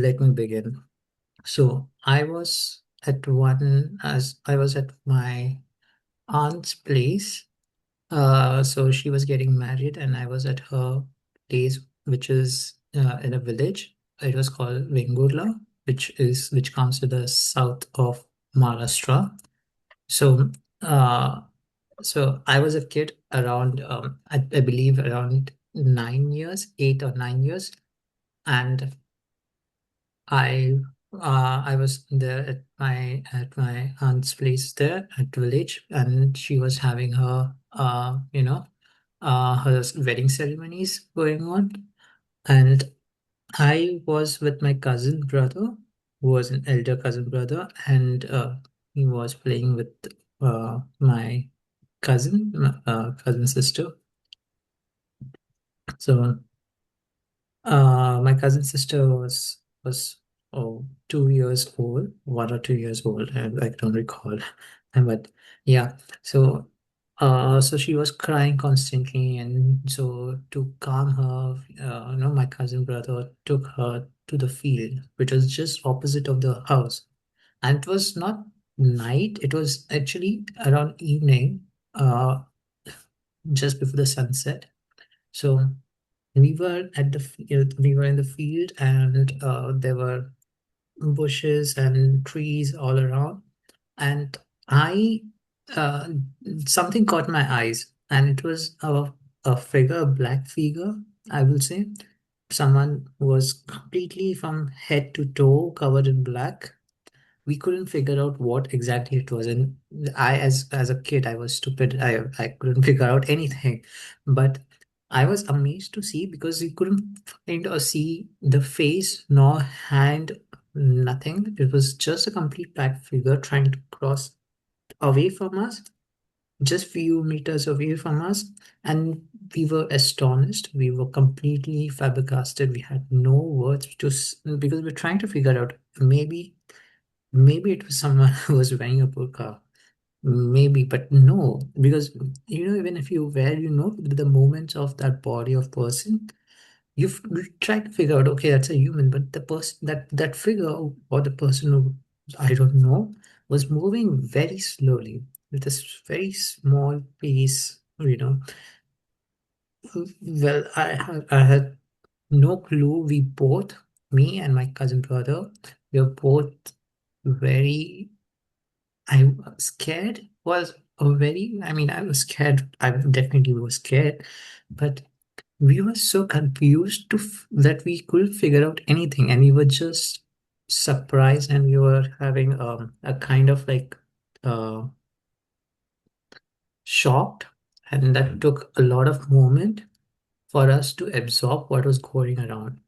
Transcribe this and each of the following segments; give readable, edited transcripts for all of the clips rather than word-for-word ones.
Let me begin. So I was at my aunt's place. So she was getting married, and I was at her place, which is in a village. It was called Vengurla, which comes to the south of Maharashtra. So, uh, so I was a kid around, I believe around 9 years, 8 or 9 years, and I I was there at my aunt's place there at village, and she was having her wedding ceremonies going on, and I was with my cousin brother, who was an elder cousin brother, and he was playing with my cousin sister. So my cousin sister was 2 years old, 1 or 2 years old, and I don't recall. But yeah, so so she was crying constantly, and so to calm her, my cousin brother took her to the field, which was just opposite of the house, and it was not night; it was actually around evening, just before the sunset. So we were in the field, and there were bushes and trees all around, and I uh, something caught my eyes, and it was a figure, a black figure, I will say. Someone who was completely from head to toe covered in black. We couldn't figure out what exactly it was, and I, as a kid, I was stupid. I couldn't figure out anything, but I was amazed to see, because we couldn't find or see the face nor hand, nothing. It was just a complete black figure trying to cross away from us, just few meters away from us, and we were astonished. We were completely flabbergasted. We had no words because we're trying to figure out, maybe it was someone who was wearing a burqa. Maybe, but no, because even if you wear, the movements of that body of person, you try to figure out, okay, that's a human, but the person, that figure, or the person who, I don't know, was moving very slowly with this very small pace. Well, I had no clue. Me and my cousin brother, we were both very I was scared. Was a very, I mean, I was scared. I definitely was scared, but we were so confused that we couldn't figure out anything, and we were just surprised, and we were having a kind of like uh, shocked, and that took a lot of moment for us to absorb what was going around.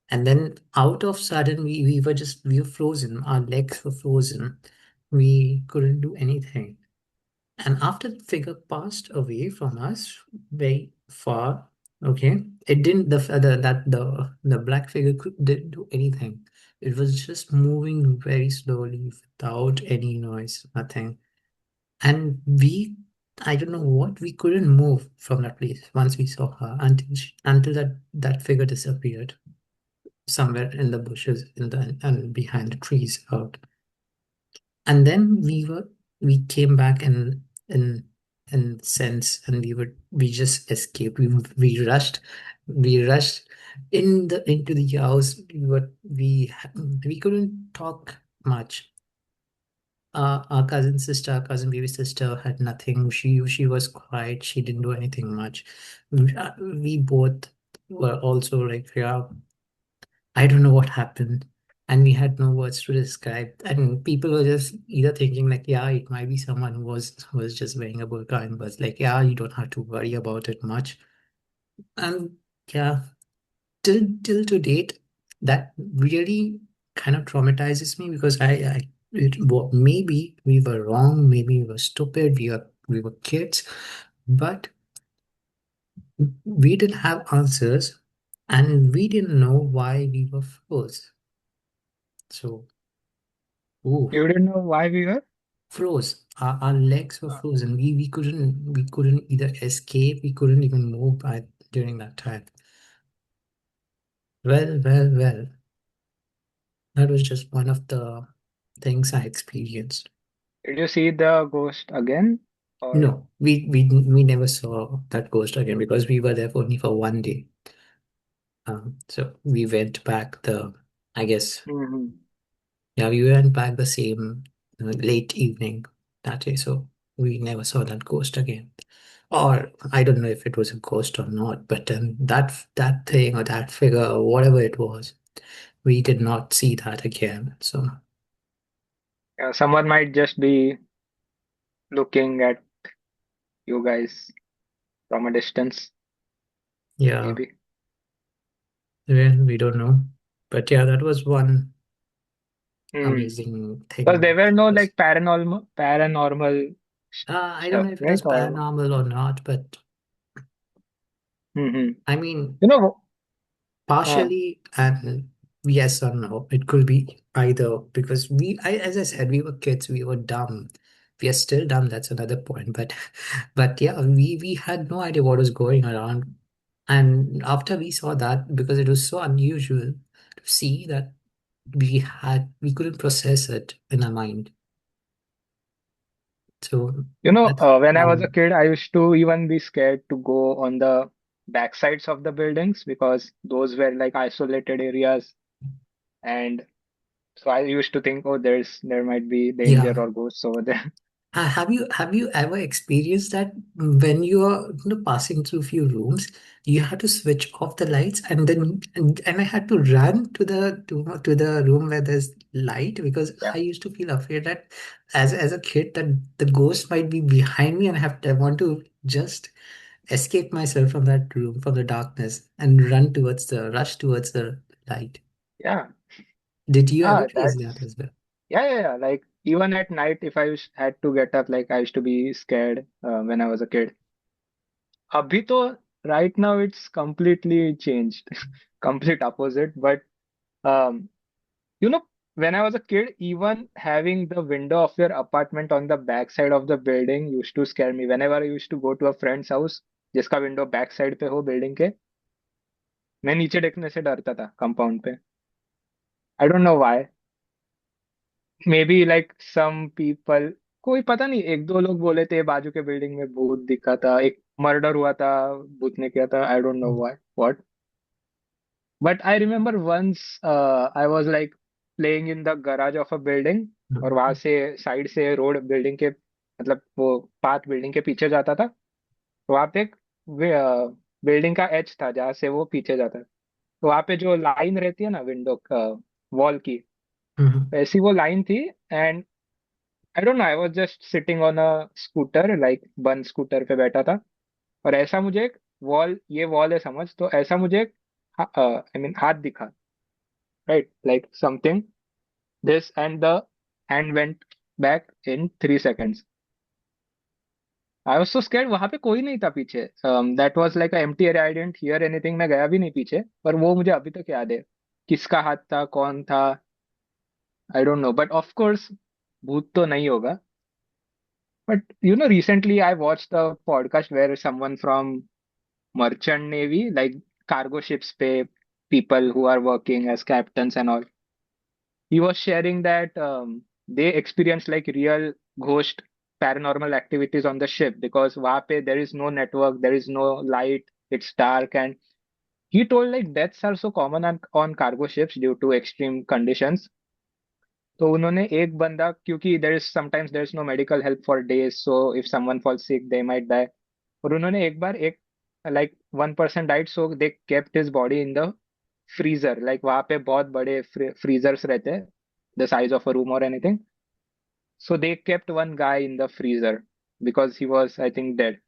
And then out of sudden, we were frozen. Our legs were frozen. We couldn't do anything. And after the figure passed away from us very far, okay, it didn't the black figure didn't do anything. It was just moving very slowly without any noise, nothing. And I don't know what, we couldn't move from that place once we saw her until that figure disappeared somewhere in the bushes and behind the trees out. And then we came back in sense, and we just escaped. We rushed into the house. We couldn't talk much. Our cousin baby sister had nothing. She was quiet. She didn't do anything much. We both were also like, yeah, I don't know what happened. And we had no words to describe. And people were just either thinking like, yeah, it might be someone who was just wearing a burqa, and was like, yeah, you don't have to worry about it much. And yeah, till to date, that really kind of traumatizes me, because maybe we were wrong, maybe we were stupid, we were kids, but we didn't have answers, and we didn't know why we were froze. So, ooh. You didn't know why we were? Froze. Our legs were Uh, frozen. We couldn't either escape. We couldn't even move during that time. Well, well, well. That was just one of the things I experienced. Did you see the ghost again? Or No, we never saw that ghost again because we were there for only for one day. So we went back I guess, Mhm. yeah, we went back the same late evening that day. So we never saw that ghost again. Or I don't know if it was a ghost or not, but that thing or that figure or whatever it was, we did not see that again. So Yeah, someone might just be looking at you guys from a distance, yeah, maybe. we don't know. But yeah, that was one Hmm. amazing Because thing. there were no Yes. like paranormal I don't stuff, know if it right? was Or paranormal or not, but hmm. I mean, You know, uh, partially and yes or no. It could be either because as I said, we were kids, we were dumb. We are still dumb. That's another point. But, but yeah, we had no idea what was going around. And after we saw that, because it was so unusual to see that we couldn't process it in our mind. So that's when I was a one. kid, I used to even be scared to go on the backsides of the buildings because those were like isolated areas. And so I used to think, oh, there might be danger Yeah. or ghosts over there. Have you ever experienced that when you are passing through few rooms, you have to switch off the lights and then and I had to run to the room where there's light because Yeah. I used to feel afraid that as a kid that the ghost might be behind me and I want to just escape myself from that room from the darkness and rush towards the light. Yeah. Did you ever face that That's as well? yeah. Like even at night, if had to get up, like I used to be scared when I was a kid. Abhi to right now it's completely changed, complete opposite. But um, you know, when I was a kid, even having the window of your apartment on the back side of the building used to scare me. Whenever I used to go to a friend's house, जिसका window back side पे हो building के, मैं नीचे देखने से डरता था compound पे. I don't know why. Maybe like some people, कोई पता नहीं, एक दो लोग बोले थे बाजू के बिल्डिंग में भूत दिखा था, एक मर्डर हुआ था, भूत ने किया था. I don't know why. What? But I remember once I was like playing in the garage of a building और वहां से साइड से रोड बिल्डिंग के मतलब वो पाथ बिल्डिंग के पीछे जाता था. तो वहां पे एक बिल्डिंग का एज था जहाँ से वो पीछे जाता है. तो वहां पे जो लाइन रहती है ना विंडो वॉल की, Mhm. ऐसी वो लाइन थी. And I don't know, I was just sitting on a scooter, like बंद स्कूटर पे बैठा था. और ऐसा मुझे एक ये वॉल है समझ, तो ऐसा मुझे एक आई मीन हाथ दिखा, right? Like something, this, and the hand went back in 3 seconds. I was so scared. वहां पे कोई नहीं था पीछे. That was like a empty area. I didn't hear anything. मैं गया भी नहीं पीछे. पर वो मुझे अभी तक याद है. किसका हाथ था, कौन था, I don't know. But of course, भूत तो नहीं होगा. But recently I watched a podcast where someone from merchant navy, like cargo ships, pay people who are working as captains and all. He was sharing that they experienced like real ghost paranormal activities on the ship because वहाँ पे there is no network, there is no light, it's dark. And he told like deaths are so common on cargo ships due to extreme conditions. तो उन्होंने एक बंदा, क्योंकि there is no medical help for days, so if someone falls sick they might die. और उन्होंने एक बार एक like one person died, so they kept his body in the freezer. Like वहाँ पे बहुत बड़े freezers रहते हैं, the size of a room or anything. So they kept one guy in the freezer because he was, I think, dead.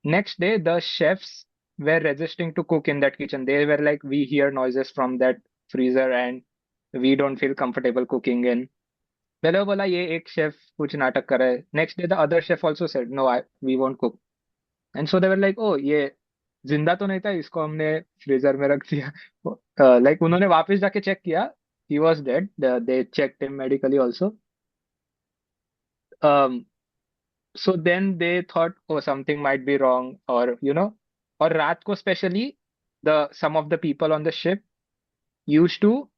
Next day, the chefs were resisting to cook in that kitchen. They were like, we hear noises from that freezer and we don't feel comfortable cooking in. पहले वो बोला ये एक chef कुछ नाटक कर रहा है. Next day, the other chef also said, no, we won't cook. And so they were like, oh, ये जिंदा तो नहीं था, इसको हमने फ्रीजर में रख दिया. Like उन्होंने वापस जाके चेक किया. He was dead. They checked him medically also. Um, so then they thought, oh, something might be wrong, or or रात को especially the some of the people on the ship used to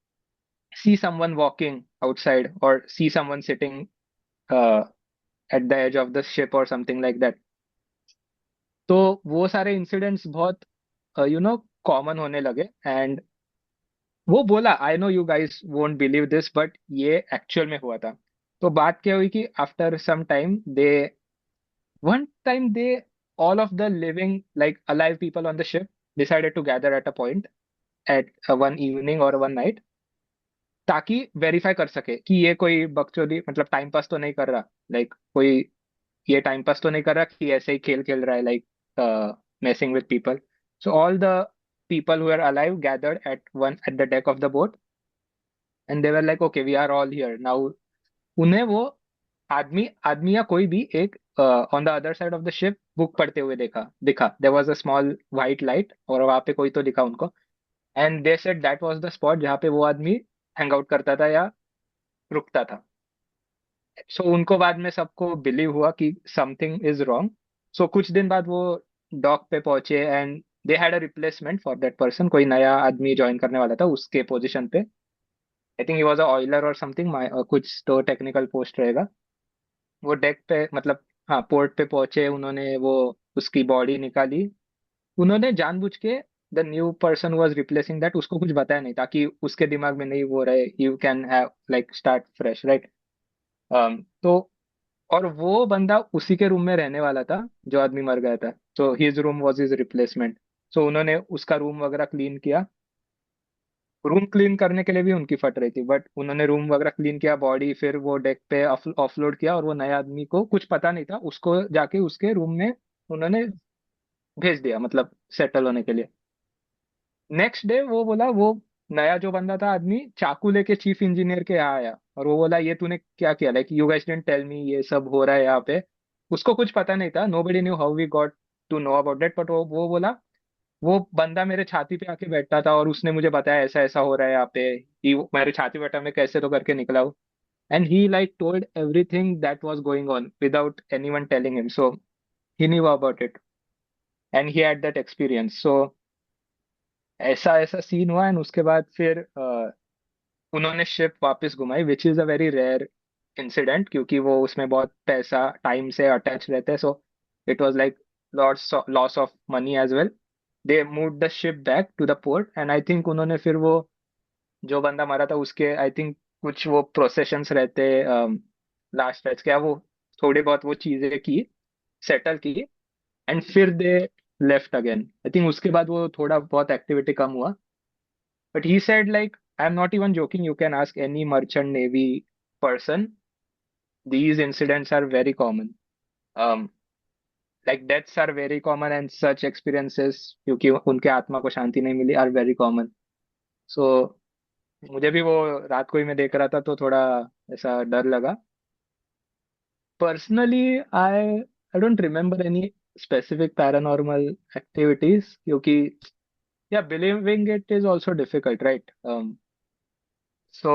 see someone walking outside or see someone sitting uh, at the edge of the ship or something like that. तो वो सारे incidents बहुत common होने लगे. And वो बोला, I know you guys won't believe this but ये actual में हुआ था. तो बात क्या हुई कि after some time they one time they all of the living like alive people on the ship decided to gather at a point at one evening or one night ताकि वेरीफाई कर सके कि ये कोई बकचोदी मतलब टाइम पास तो नहीं कर रहा. कोई ये टाइम पास तो नहीं कर रहा कि ऐसे ही खेल खेल रहा है messing with people. So all the people who were alive gathered at the deck of the boat and they were like okay we are all here now. उन्हें वो आदमी आदमी या कोई भी एक on the other side of the ship book पढ़ते हुए दिखा there was a small white light और वहां पे कोई तो दिखा उनको. And they said that was the spot जहाँ पे वो आदमी हैंग आउट करता था या रुकता था. सो उनको बाद में सबको बिलीव हुआ कि समथिंग इज रॉन्ग. सो कुछ दिन बाद वो डॉक पे पहुंचे and they had a replacement for that person. कोई नया आदमी ज्वाइन करने वाला था उसके पोजीशन पे. I think he was a Euler और समथिंग कुछ तो टेक्निकल पोस्ट रहेगा. वो डेक पे मतलब हाँ पोर्ट पे पहुंचे उन्होंने वो उसकी बॉडी निकाली. उन्होंने जानबूझ के the new person was replacing that उसको कुछ बताया नहीं ताकि उसके दिमाग में नहीं वो रहे you can have like start fresh right. तो और वो बंदा उसी के रूम में रहने वाला था जो आदमी मर गया था. So his room was his replacement. So उन्होंने उसका रूम वगैरह क्लीन किया. रूम क्लीन करने के लिए भी उनकी फट रही थी बट उन्होंने रूम वगैरह क्लीन किया बॉडी फिर वो डेक पे ऑफलोड किया और वो नया आदमी को कुछ पता नहीं था उसको जाके उसके रूम में उन्होंने भेज दिया मतलब सेटल होने के लिए. नेक्स्ट डे वो बोला वो नया जो बंदा था आदमी चाकू लेके चीफ इंजीनियर के यहाँ आया और वो बोला ये तूने क्या किया like you guys didn't tell me ये सब हो रहा है यहाँ पे. उसको कुछ पता नहीं था. Nobody knew how we got to know about that but वो बोला वो बंदा मेरे छाती पे आके बैठा था और उसने मुझे बताया ऐसा ऐसा हो रहा है यहाँ पे. मेरे छाती पे बैठा मैं कैसे तो करके निकला हूँ. And he like told everything that was going on without anyone telling him. So he knew about it and he had that experience. So ऐसा ऐसा सीन हुआ एंड उसके बाद फिर उन्होंने शिप वापस घुमाई which is a very rare incident क्योंकि वो उसमें बहुत पैसा टाइम से अटैच रहते हैं. So it was like loss of money as well. They move the ship back to the port and I think उन्होंने फिर वो जो बंदा मरा था उसके आई थिंक कुछ वो प्रोसेशंस रहते लास्ट टाइम क्या वो थोड़ी बहुत वो चीजें की सेटल की एंड फिर they left again. I think उसके बाद वो थोड़ा बहुत एक्टिविटी कम हुआ. But he said, like, I'm not even joking. You can ask any merchant navy person. These incidents are very common. Um, like deaths are very common, and such experiences, क्योंकि उनके आत्मा को शांति नहीं मिली, are very common. So मुझे भी वो रात को ही मैं देख रहा था तो थोड़ा ऐसा डर लगा. Personally, I don't remember any specific paranormal activities क्योंकि yeah, believing it is also difficult, right? So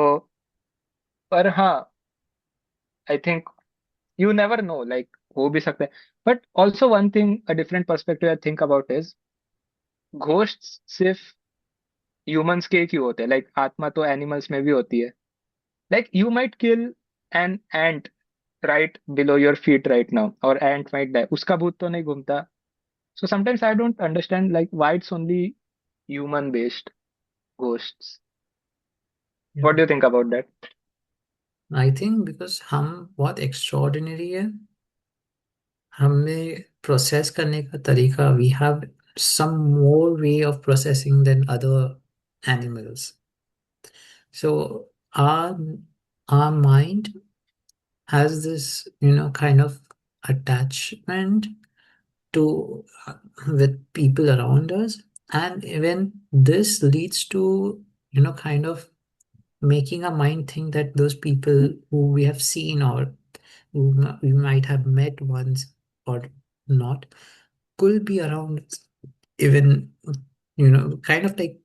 पर हाँ I think you never know like हो भी सकता है. But also one thing a different perspective I think about is ghost सिर्फ humans के ही क्यों होते हैं लाइक आत्मा तो एनिमल्स में भी होती है. Like you might kill an ant right below your feet right now और एंट माइट डाई उसका भूत तो नहीं घूमता. So sometimes I don't understand like why it's only human based ghosts. Yeah. What do you think about that? I think because हम बहुत extraordinary है. हमें प्रोसेस करने का तरीका, we have some more way of processing than other animals. So our mind has this, kind of attachment to with people around us, and even this leads to, kind of making our mind think that those people who we have seen or who we might have met once or not could be around us, even, kind of like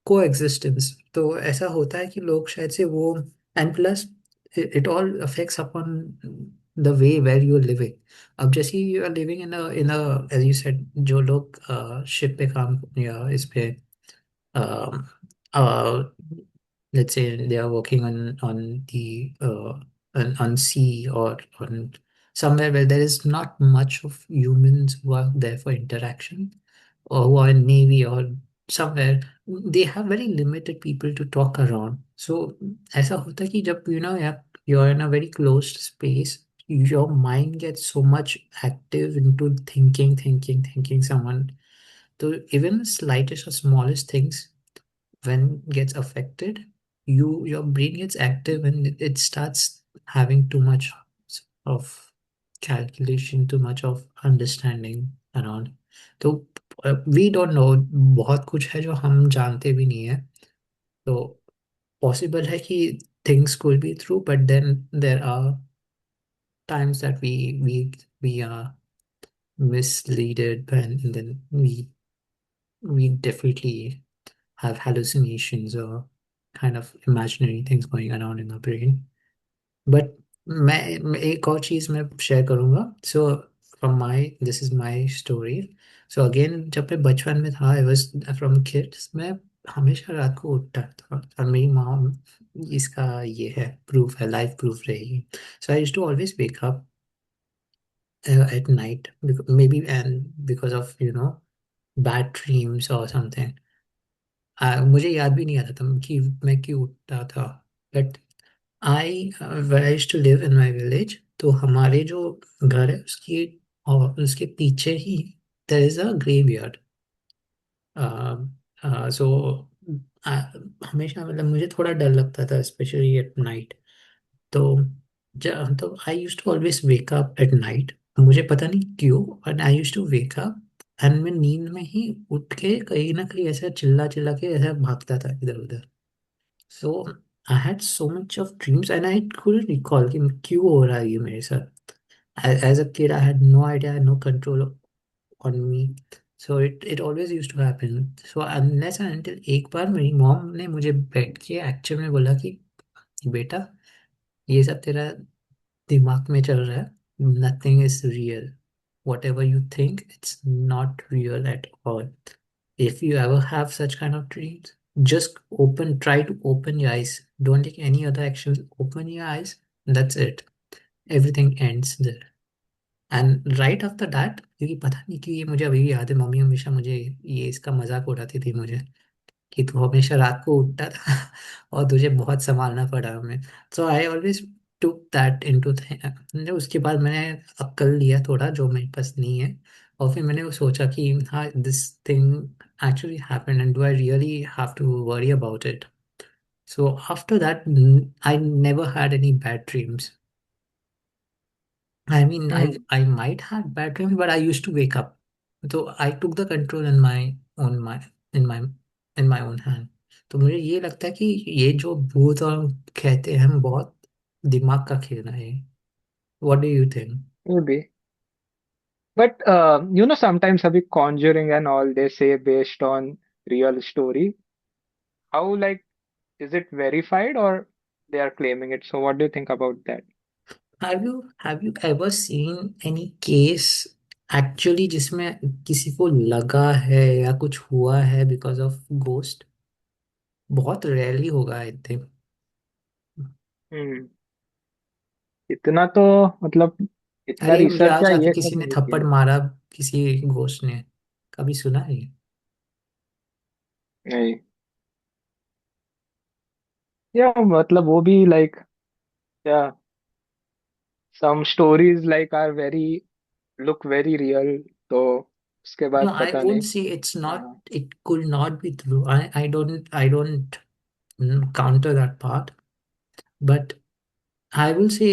coexistence. तो ऐसा होता है कि लोग शायद से वो, and plus it all affects upon the way where you are living. अब जैसे you are living in a as you said, जो लोग शिप पे काम या इस पे let's say they are working on the on sea or on somewhere where there is not much of humans who are there for interaction, or who are in navy or somewhere, they have very limited people to talk around. So ऐसा होता है कि जब you're in a very closed space, your mind gets so much active into thinking someone. So even the slightest or smallest things, when gets affected, your brain gets active and it starts having too much of calculation, too much of understanding around. तो we don't know, बहुत कुछ है जो हम जानते भी नहीं है. तो पॉसिबल है कि things could be true, but then there are times that we are misleaded, and then we definitely have hallucinations or kind of imaginary things going around in our brain. But मैं एक और चीज़ मैं share करूँगा. So from my this is my story. So again, जब मैं बचपन में था, आई वॉज फ्रॉम किड्स, मैं हमेशा रात को उठता था, और मेरी मॉम इसका ये है प्रूफ है, लाइफ प्रूफ रहेगी. So I used to always wake up at night, maybe, and because of bad dreams or something. मुझे याद भी नहीं आता था कि मैं क्यों उठता था. But I I used to live in my village. तो हमारे जो घर है उसकी और उसके पीछे ही there is a graveyard. So हमेशा मतलब मुझे थोड़ा डर लगता था, स्पेशली एट नाइट. तो तो I used to always wake up at night. मुझे पता नहीं क्यों, but I used to wake up and मैं नींद में ही उठ के कहीं ना कहीं ऐसा चिल्ला चिल्ला के ऐसा भागता था इधर उधर. So I had so much of dreams and I couldn't recall कि क्यों हो रहा है ये मेरे साथ. As a kid, I had no idea, I had no control on me. So it always used to happen. So unless and until एक बार मेरी मॉम ने मुझे बैठ के एक्चुअल में बोला कि बेटा, ये सब तेरा दिमाग में चल रहा है. Nothing is real. Whatever you think, it's not real at all. If you ever have such kind of dreams, just try to open your eyes. Don't take any other actions. Open your eyes. That's it. Everything ends there. And right after that, क्योंकि पता नहीं कि ये मुझे अभी भी याद है, मम्मी हमेशा मुझे ये इसका मजाक उड़ाती थी मुझे कि तू हमेशा रात को उठता था और तुझे बहुत संभालना पड़ा हमें. So I always took that into. उसके बाद मैंने अक्ल लिया थोड़ा, जो मेरे पास नहीं है. और फिर मैंने वो सोचा कि हाँ, this thing actually happened and do I really have to worry about it. So after that I never had any bad dreams. I mean, hmm. I might have bad dreams, but I used to wake up. So I took the control in my in my in my own hand. तो मुझे ये लगता है कि ये जो भूत और कहते हैं, हम बहुत दिमाग का खेलना है. What do you think? Maybe. But sometimes अभी conjuring and all they say based on real story. How, like, is it verified or they are claiming it? So what do you think about that? Have you ever seen any case actually जिसमें किसी को लगा है या कुछ हुआ है because of ghost? बहुत रेयरली होगा, आई थिंक. हम्म. इतना तो, मतलब, इतना अरे मुझे रिसर्च आज या आके ये किसी सब ने नहीं थप्पड़ किया. मारा, किसी घोस्ट ने. कभी सुना है? नहीं. या मतलब वो भी लाइक, या some stories like are very, look very real, तो उसके No, बाद I पता won't नहीं. say it's not. हाँ. It could not be true. I don't counter that part. But I will say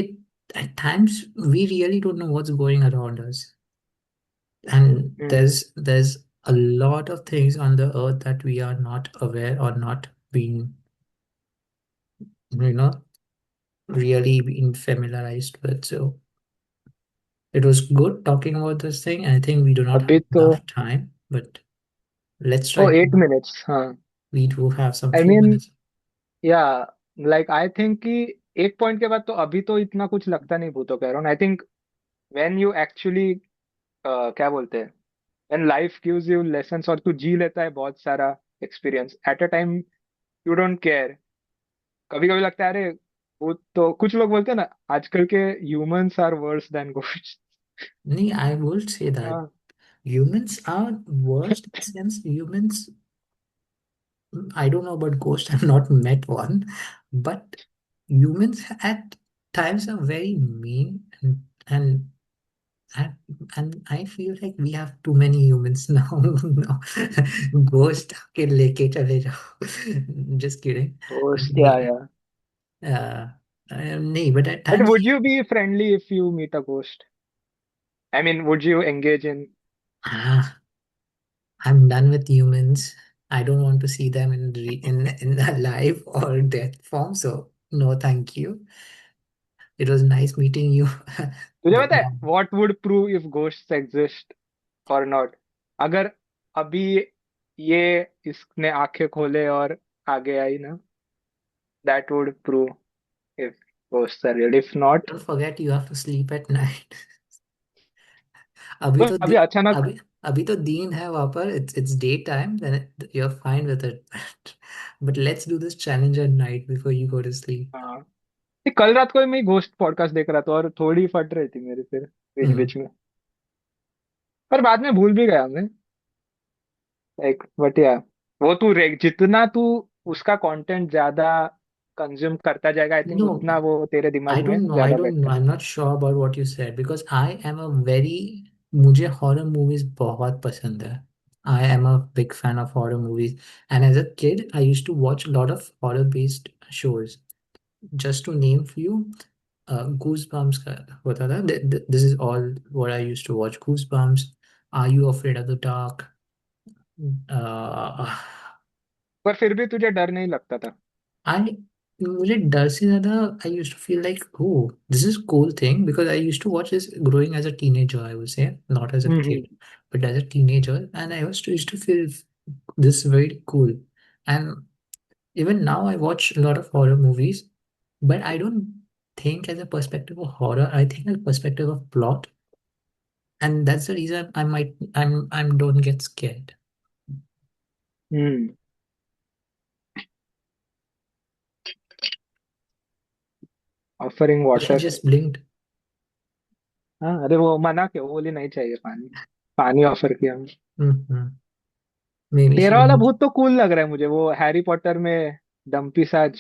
at times we really don't know what's going around us, and hmm. there's a lot of things on the earth that we are not aware or not being you know really being familiarized with. So it was good talking about this thing. I think we do not have अभी तो. enough time, but let's oh, try to. 8 minutes, हाँ. We do have some I few mean, minutes. Yeah, like I think कि एक point के बाद तो अभी तो इतना कुछ लगता नहीं भूतों के around. I think when you actually, क्या बोलते हैं, when life gives you lessons और तू जी लेता है बहुत सारा experience at a time, you don't care. कभी कभी लगता है अरे, वो तो कुछ लोग बोलते हैं ना, आजकल के humans are worse than ghost. नहीं, I would say that हाँ। humans are worst since humans. I don't know about ghosts. I've not met one, but humans at times are very mean and and I feel like we have too many humans now. No, ghost के लेके चले जाओ. Just kidding. Ghost या नहीं, uh, नहीं, but at but times, would you be friendly if you meet a ghost? I mean would you engage in? ah, I'm done with humans. I don't want to see them in a live or death form. So no, thank you. It was nice meeting you. तुझे But पता है no, what would prove if ghost exist और not? अगर अभी ये इसने आंखें खोले और आगे आई ना, that would prove if ghost are real. If not, don't forget you have to sleep at night. अभी तो अभी अचानक। अभी अभी तो दिन है वहां पर. It's daytime. Then you're fine with it. But let's do this challenge at night before you go to sleep. हाँ, ये कल रात को मैं घोस्ट पॉडकास्ट देख रहा था और थोड़ी फट रही थी मेरी फिर बीच Hmm. बीच में, पर बाद में भूल भी गया मैं। लाइक बट या, वो जितना तू उसका कंटेंट ज्यादा कंज्यूम करता जाएगा, आई थिंक No, उतना वो तेरे I दिमाग में don't know. I ज्यादा don't know. बैठता है। I'm not sure about what you said because I am a very मुझे horror movies बहुत पसंद है. I am a big fan of horror movies, and as a kid, I used to watch a lot of horror-based shows. Just to name few, Goosebumps का होता था. This is all what I used to watch. Goosebumps. Are You Afraid of the Dark? Uh, पर फिर भी तुझे डर नहीं लगता था? I मुझे डर से ज्यादा I used to feel like, oh, this is cool thing because I used to watch this growing as a teenager, I would say, not as a hmm. kid, but as a teenager, and I used to feel this very cool. And even now I watch a lot of horror movies, but I don't think as a perspective of horror. I think as a perspective of plot, and that's the reason I'm don't get scared. Hmm. Offering You water. just blinked. हाँ, अरे वो मना के वो बोली नहीं चाहिए पानी, पानी ऑफर किया। Mm-hmm. Maybe she तेरा वाला didn't. भूत तो कूल लग रहा है मुझे, वो हैरी पॉटर में डम्पी साज,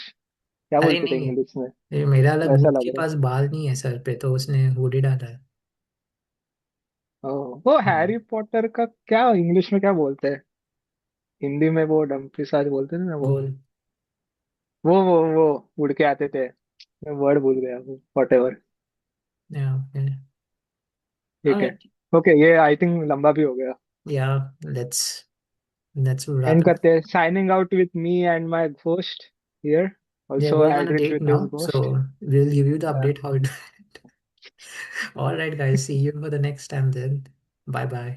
क्या अरे बोलते थे नहीं, इंग्लिश में, ये मेरा वाला वैसा भूत लग के रहा है। पास बाल नहीं है सर पे, तो उसने हुडी डाला है. ओह, वो हम्म, हैरी पॉटर का क्या इंग्लिश में क्या बोलते हैं? हिंदी में वो डम्पी साज बोलते थे ना वो। बोल. वो उड़ के आते थे, मैं वर्ड भूल गया वो, what ever. Yeah, okay. All ठीक है। right. ओके, ये आई थिंक लंबा भी हो गया। Yeah, let's wrap and it. करते हैं, signing out with me and my ghost here, We are also going on a Aldrich date with his now, ghost. so we'll give you the update how it. All right, guys. See you for the next time then. Bye bye.